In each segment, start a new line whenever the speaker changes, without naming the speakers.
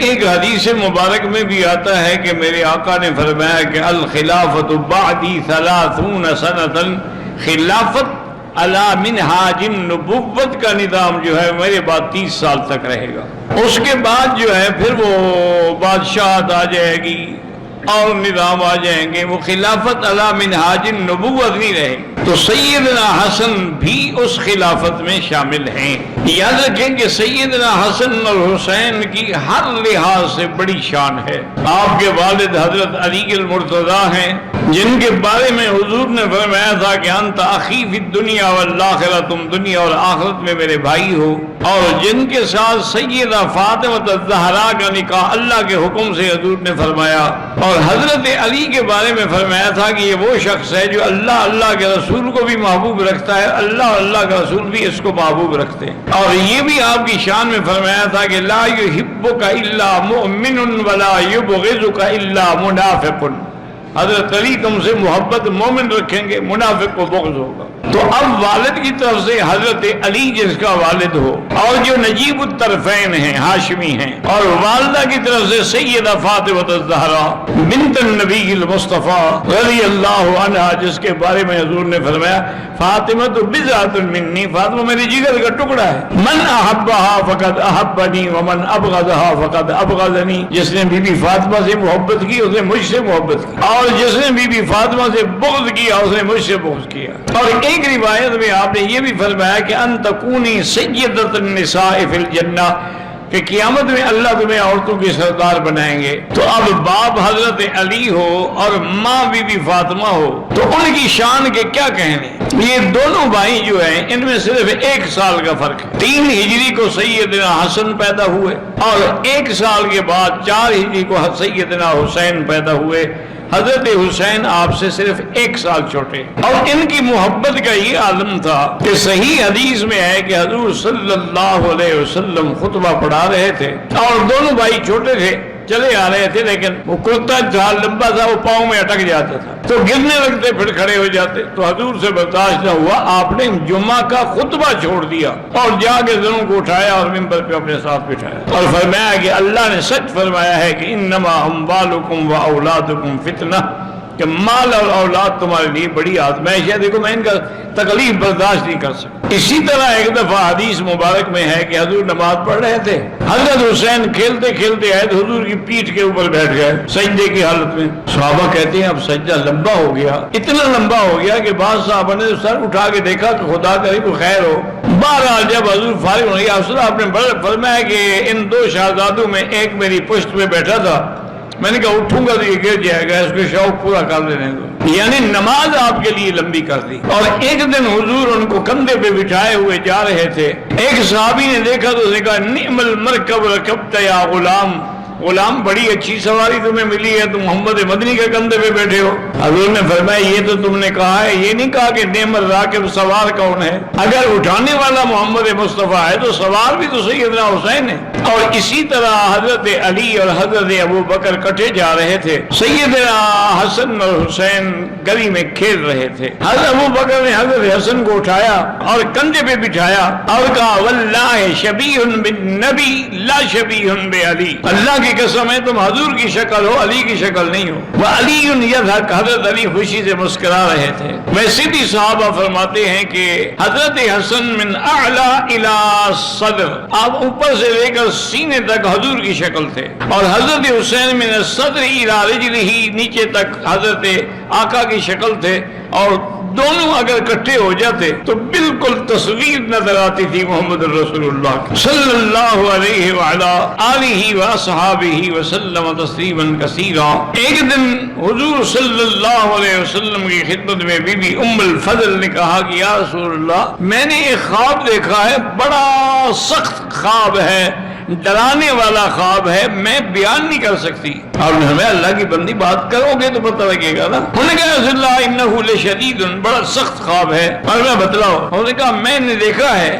ایک حدیث مبارک میں بھی آتا ہے کہ میرے آقا نے فرمایا کہ الخلافت بعدی 30 سنۃ، خلافت علی منہاج النبوت کا نظام جو ہے میرے بعد 30 سال تک رہے گا۔ اس کے بعد جو ہے پھر وہ بادشاہت آ جائے گی اور نظام آ جائیں گے، وہ خلافت علی منہاج النبوت نہیں رہے گی۔ تو سیدنا حسن بھی اس خلافت میں شامل ہیں۔ یاد رکھیں کہ سیدنا حسن اور حسین کی ہر لحاظ سے بڑی شان ہے۔ آپ کے والد حضرت علی المرتضیٰ ہیں، جن کے بارے میں حضور نے فرمایا تھا کہ انت اخی فی الدنیا والآخرہ، تم دنیا اور آخرت میں میرے بھائی ہو، اور جن کے ساتھ سیدہ فاطمہ الزہرا کا نکاح اللہ کے حکم سے حضور نے فرمایا، اور حضرت علی کے بارے میں فرمایا تھا کہ یہ وہ شخص ہے جو اللہ کے رسول کو بھی محبوب رکھتا ہے، اللہ کا رسول بھی اس کو محبوب رکھتے ہیں۔ اور یہ بھی آپ کی شان میں فرمایا تھا کہ لا یحبک الا مؤمن ولا یبغضک الا منافق، حضرت علی تم سے محبت مومن رکھیں گے، منافق کو بغض ہوگا۔ تو اب والد کی طرف سے حضرت علی جس کا والد ہو، اور جو نجیب الطرفین ہیں، ہاشمی ہیں، اور والدہ کی طرف سے سیدہ فاطمہ الزہرا بنت النبی المصطفیٰ رضی اللہ عنہا، جس کے بارے میں حضور نے فرمایا فاطمہ تو بضعۃ منی، فاطمہ میرے جگر کا ٹکڑا ہے، من احبہا فقد احبنی ومن ابغضہا فقد ابغضنی، جس نے بی بی فاطمہ سے محبت کی اس نے مجھ سے محبت کی، اور جس نے بی بی فاطمہ سے بغض کیا اس نے مجھ سے بغض کیا۔ اور ایک روایت میں آپ نے یہ بھی فرمایا کہ ان تکونی سیدۃ النساء فی الجنہ، کہ قیامت میں اللہ تمہیں عورتوں کی سردار بنائیں گے۔ تو اب باپ حضرت علی ہو اور ماں بی بی فاطمہ ہو، تو ان کی شان کے کیا کہنے۔ یہ دونوں بھائی جو ہیں ان میں صرف 1 سال کا فرق ہے۔ 3 ہجری کو سیدنا حسن پیدا ہوئے، اور 1 سال کے بعد 4 ہجری کو سیدنا حسین پیدا ہوئے۔ حضرت حسین آپ سے صرف 1 سال چھوٹے، اور ان کی محبت کا یہ عالم تھا کہ صحیح حدیث میں ہے کہ حضور صلی اللہ علیہ وسلم خطبہ پڑھا رہے تھے، اور دونوں بھائی چھوٹے تھے، چلے آ رہے تھے، لیکن وہ کرتا تھا لمبا تھا، وہ پاؤں میں اٹک جاتا تھا تو گرنے لگتے، پھر کھڑے ہو جاتے۔ تو حضور سے برداشت نہ ہوا، آپ نے جمعہ کا خطبہ چھوڑ دیا اور جا کے دونوں کو اٹھایا اور منبر پہ اپنے ساتھ بٹھایا، اور فرمایا کہ اللہ نے سچ فرمایا ہے کہ انما اموالکم واولادکم فتنہ، کہ مال اور اولاد تمہارے لیے بڑی آزمائش ہے۔ دیکھو میں ان کا تکلیف برداشت نہیں کر سکتا۔ اسی طرح ایک دفعہ حدیث مبارک میں ہے کہ حضور نماز پڑھ رہے تھے، حضرت حسین کھیلتے کھیلتے آئے تو حضور کی پیٹھ کے اوپر بیٹھ گئے سجدے کی حالت میں۔ صحابہ کہتے ہیں اب سجدہ لمبا ہو گیا، اتنا لمبا ہو گیا کہ بعض صحابہ نے سر اٹھا کے دیکھا کہ خدا کرے کوئی خیر ہو۔ بہرحال جب حضور فارغ ہونے کے افسر آپ نے فرمایا کہ ان 2 شہزادوں میں ایک میری پشت پہ بیٹھا تھا، میں نے کہا اٹھوں گا تو یہ گر جائے گا، اس کو شوق پورا کر دینے دو، یعنی نماز آپ کے لیے لمبی کر دی۔ اور ایک دن حضور ان کو کندھے پہ بٹھائے ہوئے جا رہے تھے، ایک صحابی نے دیکھا تو اس نے کہا نعم المرکب رکبت یا غلام، غلام بڑی اچھی سواری تمہیں ملی ہے، تم محمد مدنی کے کندھے پہ بیٹھے ہو۔ حضور نے فرمایا یہ تو تم نے کہا ہے، یہ نہیں کہا کہ نعم الراکب سوار کون ہے۔ اگر اٹھانے والا محمد مصطفیٰ ہے تو سوار بھی تو سیدنا حسین ہے۔ اور اسی طرح حضرت علی اور حضرت ابو بکر کٹھے جا رہے تھے، سیدنا حسن اور حسین گلی میں کھیل رہے تھے۔ حضرت ابو بکر نے حضرت حسن کو اٹھایا اور کندھے پہ بٹھایا اور کہا واللہ شبیہ بالنبی لا شبیہ بعلی، اللہ کی قسم ہے تم حضور کی شکل ہو، علی کی شکل نہیں ہو۔ وعلی یضحک، حضرت علی خوشی سے مسکرا رہے تھے۔ ویسے بھی صحابہ فرماتے ہیں کہ حضرت حسن من اعلی الی صدر، آپ اوپر سے لے کر سینے تک حضور کی شکل تھے، اور حضرت حسین من الصدر الی رجلہ، نیچے تک حضرت آقا کی شکل تھے، اور دونوں اگر اکٹھے ہو جاتے تو بالکل تصویر نظر آتی تھی محمد رسول اللہ صلی اللہ علیہ وعلا آلہ واصحابہ وسلم تسلیما کثیرا۔ ایک دن حضور صلی اللہ علیہ وسلم کی خدمت میں بی بی ام الفضل نے کہا کہ یا رسول اللہ میں نے ایک خواب دیکھا ہے، بڑا سخت خواب ہے، ڈرانے والا خواب ہے، میں بیان نہیں کر سکتی۔ آپ نے ہمیں اللہ کی بندی بات کرو گے تو پتہ لگے گا نا۔ انہوں نے کہا رسول اللہ انہ لشدید، بڑا سخت خواب ہے، اور میں بتلاؤ۔ انہوں نے کہا میں نے دیکھا ہے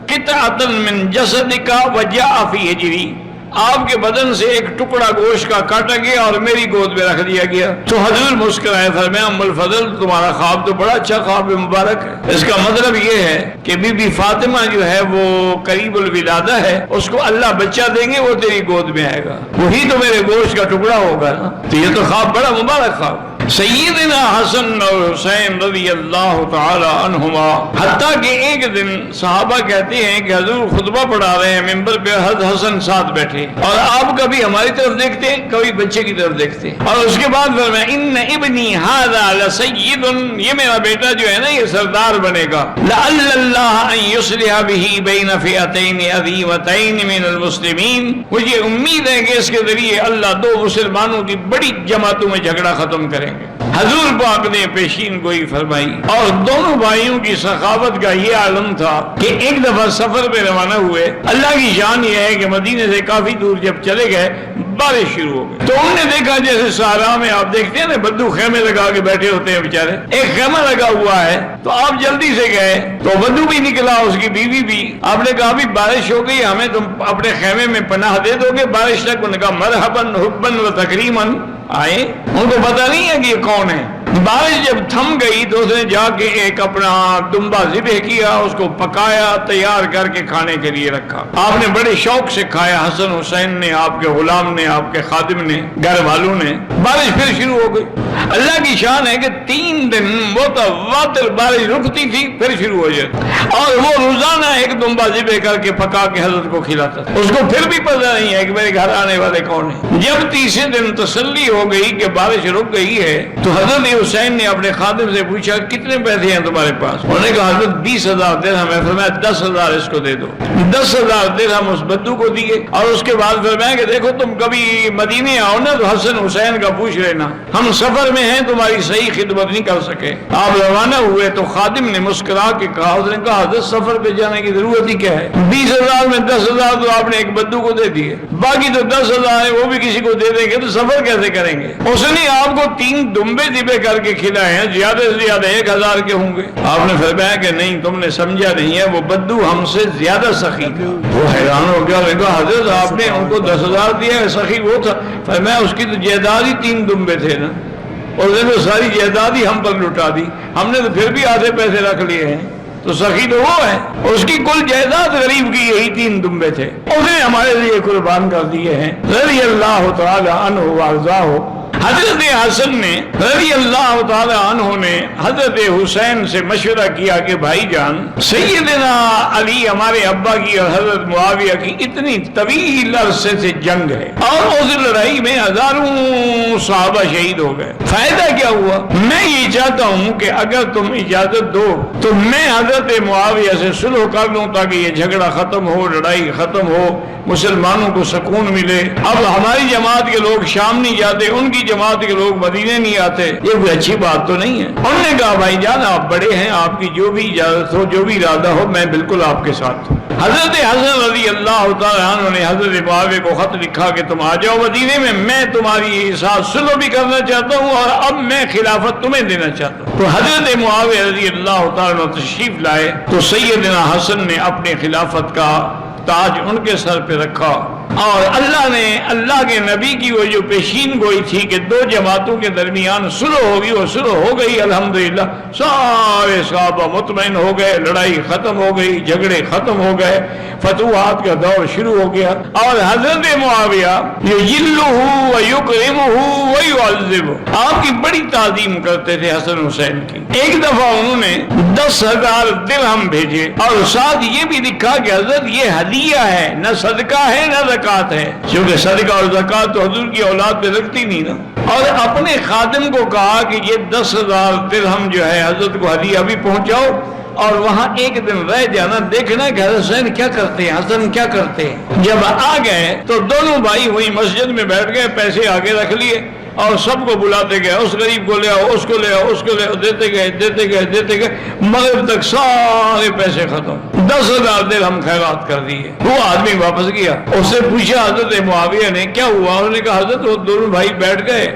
قطعۃ من جسدک وجاء فی حجری، آپ کے بدن سے ایک ٹکڑا گوشت کا کاٹا گیا اور میری گود میں رکھ دیا گیا۔ تو حضور مسکرائے، فرمایا ام الفضل تمہارا خواب تو بڑا اچھا خواب مبارک ہے۔ اس کا مطلب یہ ہے کہ بی بی فاطمہ جو ہے وہ قریب الولادہ ہے، اس کو اللہ بچہ دیں گے، وہ تیری گود میں آئے گا، وہی تو میرے گوشت کا ٹکڑا ہوگا نا۔ تو یہ تو خواب بڑا مبارک خواب۔ سیدنا حسن اور حسین رضی اللہ تعالی عنہما، حتیٰ کہ ایک دن صحابہ کہتے ہیں کہ حضور خطبہ پڑھا رہے ہیں، منبر پہ حضرت حسن ساتھ بیٹھے اور آپ کبھی ہماری طرف دیکھتے ہیں کبھی بچے کی طرف دیکھتے ہیں، اور اس کے بعد فرمایا ان ابنی ھذا لسید، یہ میرا بیٹا جو ہے نا یہ سردار بنے گا، لعل اللہ ان یصلح بہ بین فئتین عظیمتین من المسلمین، مجھے امید ہے کہ اس کے ذریعے اللہ دو مسلمانوں کی بڑی جماعتوں میں جھگڑا ختم کریں گے۔ حضور پاک نے پیشین گوئی فرمائی، اور دونوں بھائیوں کی سخاوت کا یہ عالم تھا کہ ایک دفعہ سفر پہ روانہ ہوئے، اللہ کی شان یہ ہے کہ مدینے سے کافی دور جب چلے گئے بارش شروع ہو گئی، تو انہوں نے دیکھا جیسے صحرا میں آپ دیکھتے ہیں نا بدو خیمے لگا کے بیٹھے ہوتے ہیں بیچارے، ایک خیمہ لگا ہوا ہے، تو آپ جلدی سے گئے تو بدو بھی نکلا، اس کی بیوی بھی، آپ نے کہا بھی بارش ہو گئی ہمیں تم اپنے خیمے میں پناہ دے دو گے بارش تک؟ انہوں نے کہا مرحباً حباً و تکریماً، آئے، ان کو پتا نہیں ہے کہ یہ کون ہے۔ بارش جب تھم گئی تو اس نے جا کے ایک اپنا دمبا ذبح کیا، اس کو پکایا، تیار کر کے کھانے کے لیے رکھا، آپ نے بڑے شوق سے کھایا، حسن حسین نے، آپ کے غلام نے، آپ کے خادم نے، گھر والوں نے۔ بارش پھر شروع ہو گئی، اللہ کی شان ہے کہ 3 دن متواتر بارش رکتی تھی پھر شروع ہو جاتی، اور وہ روزانہ ایک دمبا ذبح کر کے پکا کے حضرت کو کھلاتا تھا، اس کو پھر بھی پتہ نہیں ہے کہ میرے گھر آنے والے کون ہیں۔ جب تیسرے دن تسلی ہو گئی کہ بارش رک گئی ہے تو حضرت حسین نے اپنے خادم سے پوچھا کتنے پیسے ہیں تمہارے پاس؟ انہوں نے کہا حضرت 20,000 درہم ہے۔ فرمایا 10,000 اس کو دے دو۔ 10,000 درہم اس بدو کو دیے، اور اس کے بعد فرمایا کہ دیکھو تم کبھی مدینے آؤ نا تو حسن حسین کا پوچھ لینا، ہم سفر میں ہیں تمہاری صحیح خدمت نہیں کر سکے۔ آپ روانہ ہوئے تو خادم نے مسکرا کے کہا، اس نے کہا حضرت سفر پہ جانے کی ضرورت ہی کیا ہے، 20,000 میں 10,000 تو آپ نے ایک بدو کو دے دیے، باقی تو 10,000 ہے وہ بھی کسی کو دے دیں گے تو سفر کیسے کریں گے؟ اس نے آپ کو 3 دمبے ذبح کر کے کھلائے ہیں، زیادہ سے زیادہ 1,000 کے ہوں گے۔ آپ نے فرمایا کہ نہیں تم نے سمجھا نہیں ہے، وہ بدو ہم سے زیادہ سخی تھا۔ وہ حیران ہو گیا، کہا حضرت آپ نے ان کو 10,000 دیا، سخی وہ تھا؟ فرمایا اس کی تو جائیداد ہی 3 دمبے تھے نا، اور اس نے تو ساری جائیداد ہی ہم پر لٹا دی، ہم نے تو پھر بھی آدھے پیسے رکھ لیے ہیں، تو سخی تو وہ ہے، اس کی کل جائیداد غریب کی یہی 3 دمبے تھے، اس نے ہمارے لیے قربان کر دیے ہیں رضی اللہ تعالی عنہ وارضاہ۔ حضرت حسن نے رضی اللہ تعالی عنہ نے حضرت حسین سے مشورہ کیا کہ بھائی جان سیدنا علی ہمارے ابا کی اور حضرت معاویہ کی اتنی طویل عرصے سے جنگ ہے، اور اس لڑائی میں ہزاروں صحابہ شہید ہو گئے، فائدہ کیا ہوا؟ میں یہ چاہتا ہوں کہ اگر تم اجازت دو تو میں حضرت معاویہ سے صلح کر لوں تاکہ یہ جھگڑا ختم ہو، لڑائی ختم ہو، مسلمانوں کو سکون ملے۔ اب ہماری جماعت کے لوگ شام نہیں جاتے، ان کی جماعت کے لوگ مدینے نہیں آتے، یہ کوئی اچھی بات تو نہیں ہے۔ انہوں نے کہا بھائی جان آپ بڑے ہیں، آپ کی جو بھی اجازت ہو، جو بھی ارادہ ہو، میں بالکل آپ کے ساتھ ہوں۔ حضرت حسن رضی اللہ تعالیٰ عنہ نے حضرت معاویہ کو خط لکھا کہ تم آ جاؤ مدینے میں تمہاری ساتھ صلح بھی کرنا چاہتا ہوں، اور اب میں خلافت تمہیں دینا چاہتا ہوں۔ تو حضرت معاویہ رضی اللہ تعالیٰ عنہ تشریف لائے تو سیدنا حسن نے اپنے خلافت کا تاج ان کے سر پہ رکھا، اور اللہ نے اللہ کے نبی کی وہ جو پیشین گوئی تھی کہ 2 جماعتوں کے درمیان صلح ہوگی، وہ صلح ہو گئی الحمدللہ، سارے صحابہ مطمئن ہو گئے، لڑائی ختم ہو گئی، جھگڑے ختم ہو گئے، فتوحات کا دور شروع ہو گیا۔ اور حضرت معاویہ یجلہ ویکرمہ ویعذبہ، آپ کی بڑی تعظیم کرتے تھے حسن حسین کی۔ ایک دفعہ انہوں نے 10,000 درہم بھیجے، اور ساتھ یہ بھی لکھا کہ حضرت یہ ہدیہ ہے، نہ صدقہ ہے نہ زکات ہے، کیونکہ صدقہ اور زکات تو حضور کی اولاد پہ لگتی نہیں نا۔ اور اپنے خادم کو کہا کہ یہ 10,000 درہم جو ہے حضرت کو ہدیہ بھی پہنچاؤ، اور وہاں ایک دن رہ جانا، دیکھنا کہ حسین کیا کرتے ہیں، حسن کیا کرتے ہیں۔ جب آ گئے تو دونوں بھائی وہی مسجد میں بیٹھ گئے، پیسے آگے رکھ لیے، اور سب کو بلاتے گئے، اس غریب کو لے آؤ، اس کو لے آؤ، اس کو لے آؤ، دیتے گئے، مغرب تک سارے پیسے ختم، 10,000 درہم خیرات کر دیے۔ وہ آدمی واپس گیا، اس سے پوچھا حضرت معاویہ نے کیا ہوا؟ انہوں نے کہا حضرت وہ دونوں بھائی بیٹھ گئے،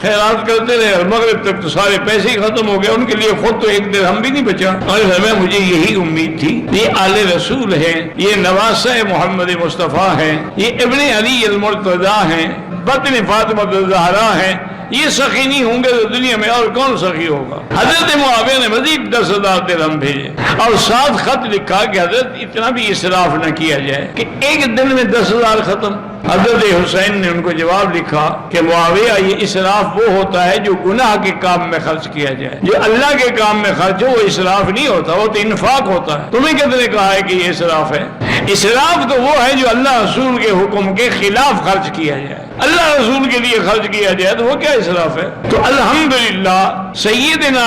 خیرات کرتے رہے اور مغرب تک تو سارے پیسے ہی ختم ہو گئے، ان کے لیے خود تو ایک درہم بھی نہیں بچا۔ اور ہمیں مجھے یہی امید تھی، یہ آل رسول ہیں، یہ نواسہ محمد مصطفیٰ ہیں، یہ ابن علی المرتضیٰ ہیں، بطن فاطمہ الزہرا ہیں، یہ سخی نہیں ہوں گے تو دنیا میں اور کون سخی ہوگا؟ حضرت معاویہ نے مزید 10,000 درہم بھیجے اور ساتھ خط لکھا کہ حضرت اتنا بھی اسراف نہ کیا جائے کہ ایک دن میں 10,000 ختم۔ حضرت حسین نے ان کو جواب لکھا کہ معاویہ یہ اسراف وہ ہوتا ہے جو گناہ کے کام میں خرچ کیا جائے، جو اللہ کے کام میں خرچ ہو وہ اسراف نہیں ہوتا، وہ تو انفاق ہوتا ہے۔ تمہیں کس نے کہا ہے کہ یہ اسراف ہے؟ اسراف تو وہ ہے جو اللہ رسول کے حکم کے خلاف خرچ کیا جائے، اللہ رسول کے لیے خرچ کیا جائے تو وہ کیا اسراف ہے؟ تو الحمدللہ سیدنا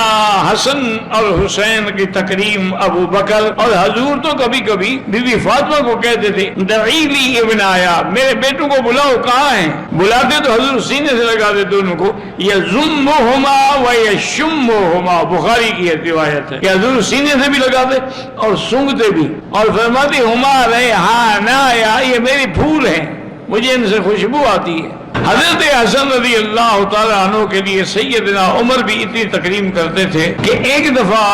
حسن اور حسین کی تکریم ابو بکر اور حضور تو کبھی کبھی بی بی فاطمہ کو کہتے تھے دعی لی ابن آیا، میرے بیٹوں کو بلاؤ، کہاں ہیں؟ بلاتے تو حضور سینے سے لگاتے دونوں کو، یزمہما و یشمہما، بخاری کی روایت ہے کہ حضور سینے سے بھی لگاتے اور سونگھتے بھی اور فرماتے ہما ریحانا، یہ میری پھول ہیں، مجھے ان سے خوشبو آتی ہے۔ حضرت حسن رضی اللہ تعالیٰ عنہ کے لیے سیدنا عمر بھی اتنی تکریم کرتے تھے کہ ایک دفعہ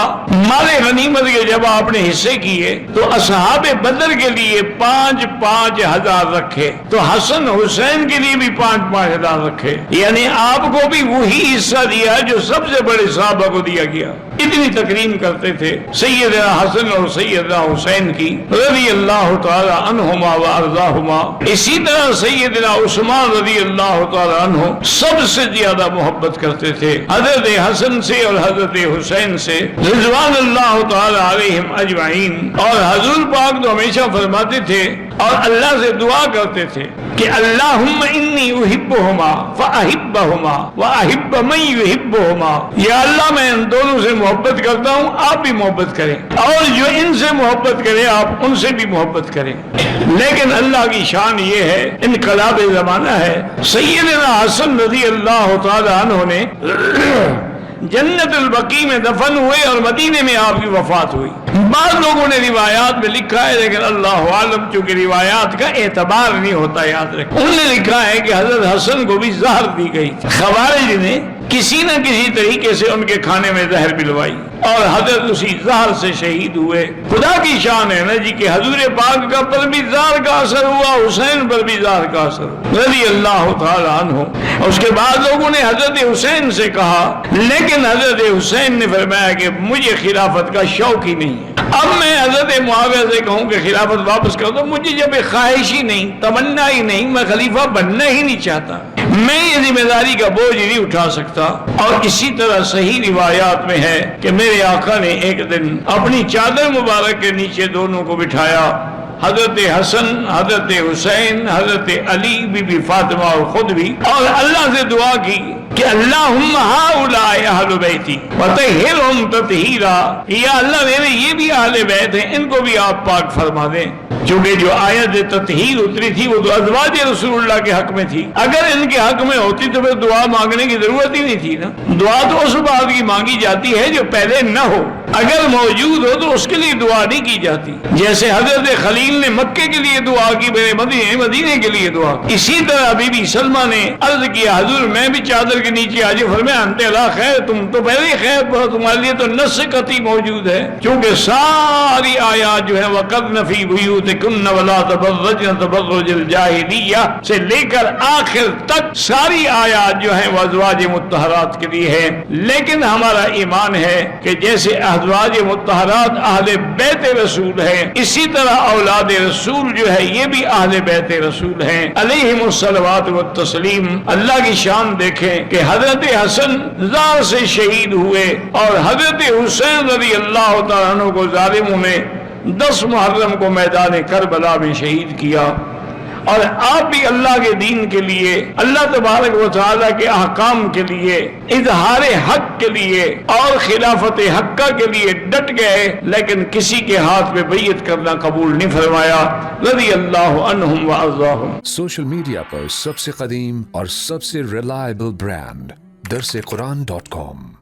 مال غنیمت کے جب آپ نے حصے کیے تو اصحاب بدر کے لیے 5,000 ہزار رکھے، تو حسن حسین کے لیے بھی 5,000 ہزار رکھے، یعنی آپ کو بھی وہی حصہ دیا جو سب سے بڑے صحابہ کو دیا گیا۔ اتنی تکریم کرتے تھے سیدنا حسن اور سیدنا حسین کی رضی اللہ تعالی عنہما و ارضاہما۔ اسی طرح سیدنا عثمان رضی اللہ تعالی عنہ سب سے زیادہ محبت کرتے تھے حضرت حسن سے اور حضرت حسین سے رضوان اللہ تعالی علیہم اجمعین۔ اور حضور پاک تو ہمیشہ فرماتے تھے اور اللہ سے دعا کرتے تھے کہ اللہم انی احبہما فاحبہما واحب من یحبہما، یا اللہ میں ان دونوں سے محبت کرتا ہوں، آپ بھی محبت کریں، اور جو ان سے محبت کرے آپ ان سے بھی محبت کریں۔ لیکن اللہ کی شان یہ ہے، انقلاب زمانہ ہے، سیدنا حسن رضی اللہ تعالی عنہ نے جنت البقیع میں دفن ہوئے اور مدینے میں آپ کی وفات ہوئی۔ بعض لوگوں نے روایات میں لکھا ہے، لیکن اللہ عالم چونکہ روایات کا اعتبار نہیں ہوتا، یاد رکھیں، انہوں نے لکھا ہے کہ حضرت حسن کو بھی زہر دی گئی تھی، خوارج نے کسی نہ کسی طریقے سے ان کے کھانے میں زہر پلوائی اور حضرت اسی زہر سے شہید ہوئے۔ خدا کی شان ہے نا جی کہ حضور پاک کا پر بھی زہر کا اثر ہوا، حسین پر بھی زہر کا اثر ہوا رضی اللہ تعالی عنہ۔ اس کے بعد لوگوں نے حضرت حسین سے کہا، لیکن حضرت حسین نے فرمایا کہ مجھے خلافت کا شوق ہی نہیں ہے۔ اب میں حضرت معاویہ سے کہوں کہ خلافت واپس کر دو، مجھے جب ایک خواہش ہی نہیں، تمنا ہی نہیں، میں خلیفہ بننا ہی نہیں چاہتا، میں یہ ذمہ داری کا بوجھ نہیں اٹھا سکتا۔ اور اسی طرح صحیح روایات میں ہے کہ میرے آقا نے ایک دن اپنی چادر مبارک کے نیچے دونوں کو بٹھایا، حضرت حسن، حضرت حسین، حضرت علی، بی بی فاطمہ اور خود بھی، اور اللہ سے دعا کی کہ اللہم ہؤلاء اہل بیتی وطہرہم تطہیرا، یا اللہ میرے یہ بھی اہل بیت ہیں، ان کو بھی آپ پاک فرما دیں۔ چونکہ جو آیت تطہیر اتری تھی وہ تو ازواج رسول اللہ کے حق میں تھی، اگر ان کے حق میں ہوتی تو پھر دعا مانگنے کی ضرورت ہی نہیں تھی نا۔ دعا تو اس بات کی مانگی جاتی ہے جو پہلے نہ ہو، اگر موجود ہو تو اس کے لیے دعا نہیں کی جاتی۔ جیسے حضرت خلیل نے مکے کے لیے دعا کی، میرے مدینے کے لیے دعا کی، اسی طرح بی بی سلمہ نے عرض کیا حضور میں بھی چادر کے نیچے آ جاؤ، فرمایا انت لا خیر، تم تو پہلے ہی خیر پڑھو، تمہارے لیے تو نص قطعی موجود ہے، کیونکہ ساری آیات جو ہے وَقَرْنَ فِي بُيُوتِكُنَّ وَلَا تَبَرَّجْنَ تَبَرُّجَ الْجَاهِلِيَّہ سے لے کر آخر تک ساری آیات جو ہیں وہ ازواج مطہرات کے لیے ہیں۔ لیکن ہمارا ایمان ہے کہ جیسے ازواج مطہرات اہل بیت رسول ہیں، اسی طرح اولاد رسول جو ہے یہ بھی اہل بیت رسول ہیں علیہم الصلوات والتسلیم۔ اللہ کی شان دیکھیں کہ حضرت حسن زار سے شہید ہوئے اور حضرت حسین رضی اللہ تعالیٰ عنہ کو ظالموں نے 10 محرم کو میدان کربلا میں شہید کیا۔ اور آپ بھی اللہ کے دین کے لیے، اللہ تبارک و تعالیٰ کے احکام کے لیے، اظہار حق کے لیے اور خلافت حقہ کے لیے ڈٹ گئے، لیکن کسی کے ہاتھ میں بیعت کرنا قبول نہیں فرمایا رضی اللہ عنہم و ارضاہم۔
سوشل میڈیا پر سب سے قدیم اور سب سے ریلائبل برانڈ درسقرآن.com